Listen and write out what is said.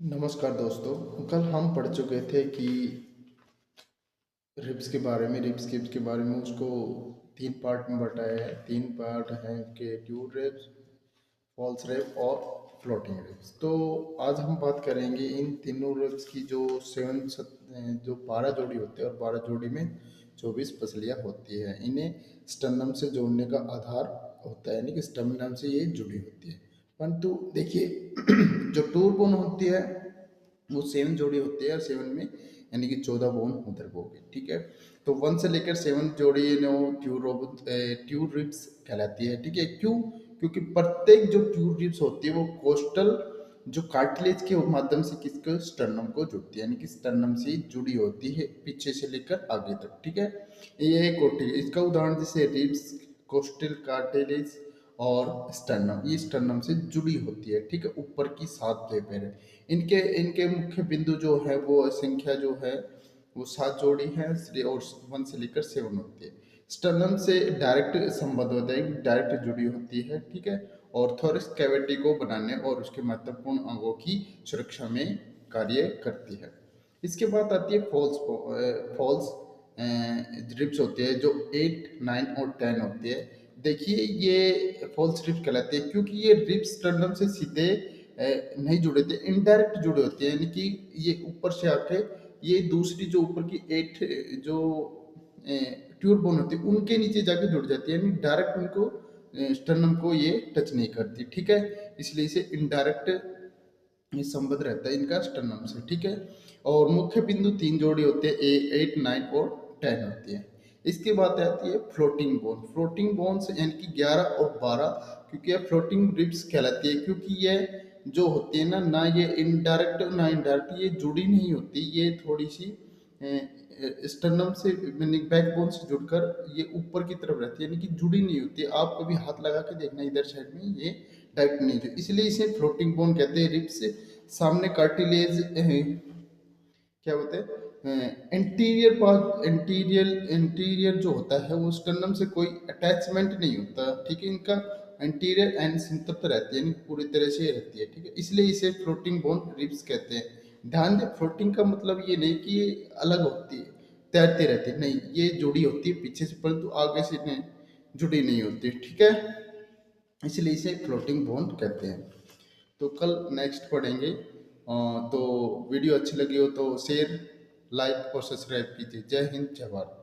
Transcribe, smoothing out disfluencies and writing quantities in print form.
नमस्कार दोस्तों। कल हम पढ़ चुके थे कि रिब्स के बारे में उसको तीन पार्ट में बटाया है। तीन पार्ट हैं कि ट्यूब रिब्स, फॉल्स रिब और फ्लोटिंग रिब्स। तो आज हम बात करेंगे इन तीनों रिब्स की जो जो 12 जोड़ी होते हैं और 12 जोड़ी में 24 पसलियाँ होती है। इन्हें स्टर्नम से जोड़ने का आधार होता है, यानी कि स्टर्नम से ये जुड़ी होती है। परंतु देखिए जो टूर बोन होती है वो 7 जोड़ी होती है और 7 में यानी कि 14 बोन उधर होगी। ठीक है, तो 1 से लेकर 7 जोड़ी ट्यूब रिब्स कहलाती है। ठीक है, क्यों? क्योंकि प्रत्येक जो ट्यूब रिब्स होती है वो कोस्टल जो कार्टिलेज के माध्यम से किसको स्टर्नम को जुड़ती है, यानी कि स्टर्नम से जुड़ी होती है पीछे से लेकर आगे तक। ठीक है, ये एक कोटि इसका उदाहरण जैसे रिब्स, कोस्टल कार्टिलेज और स्टर्नम, ये स्टर्नम से जुड़ी होती है। ठीक है, ऊपर की 7 लेबर है। इनके इनके मुख्य बिंदु जो है वो संख्या जो है वो 7 जोड़ी है और 1 से लेकर 7 होती है। स्टर्नम से डायरेक्ट संबंध होता है, डायरेक्ट जुड़ी होती है। ठीक है, और थोरस कैविटी को बनाने और उसके महत्वपूर्ण अंगों की सुरक्षा में कार्य करती है। इसके बाद आती है फॉल्स रिब्स होती है जो 8, 9 और 10 होती है। देखिए ये फॉल्स रिब्स कहलाती है क्योंकि ये रिब्स स्टर्नम से सीधे नहीं जुड़े थे, इनडायरेक्ट जुड़े होते हैं, यानी कि ये ऊपर से आके ये दूसरी जो ऊपर की 8 जो ट्यूब बोन होती है उनके नीचे जाके जुड़ जाती है, यानी डायरेक्ट उनको स्टर्नम को ये टच नहीं करती। ठीक है, इसलिए इसे इनडायरेक्ट ये संबंध रहता है इनका स्टर्नम से। ठीक है, और मुख्य बिंदु 3 जोड़ी होते हैं, 8, 9 और 10 होती है। इसके बाद आती है फ्लोटिंग बोन। फ्लोटिंग बोन्स यानी कि 11 और 12, क्योंकि ये फ्लोटिंग रिब्स कहलाती है क्योंकि ये जो होती है ना ये इनडायरेक्ट ना इनडायरेक्ट ये जुड़ी नहीं होती, ये थोड़ी सी स्टर्नम से बैकबोन से जुड़कर ये ऊपर की तरफ रहती है, यानी कि जुड़ी नहीं होती। आप कभी हाथ लगा के देखना इधर साइड में, ये डायरेक्ट नहीं जुड़ी, इसलिए इसे फ्लोटिंग बोन कहते हैं। रिब्स सामने कार्टिलेज क्या बोलते हैं एंटीरियर पार्ट, एंटीरियर जो होता है वो स्टर्नम से कोई अटैचमेंट नहीं होता। ठीक है, इनका एंटीरियर एंड संतृप्त रहती है, यानी पूरी तरह से रहती है। ठीक है, इसलिए इसे फ्लोटिंग बोन रिब्स कहते हैं। ध्यान दें, फ्लोटिंग का मतलब ये नहीं कि ये अलग होती है, तैरती रहती है, नहीं, ये जुड़ी होती है पीछे से, परंतु आगे से नहीं, जुड़ी नहीं होती। ठीक है, इसलिए इसे फ्लोटिंग बोन कहते हैं। तो कल नेक्स्ट पढ़ेंगे। तो वीडियो अच्छी लगी हो तो शेयर, लाइक और सब्सक्राइब कीजिए। जय हिंद, जय भारत।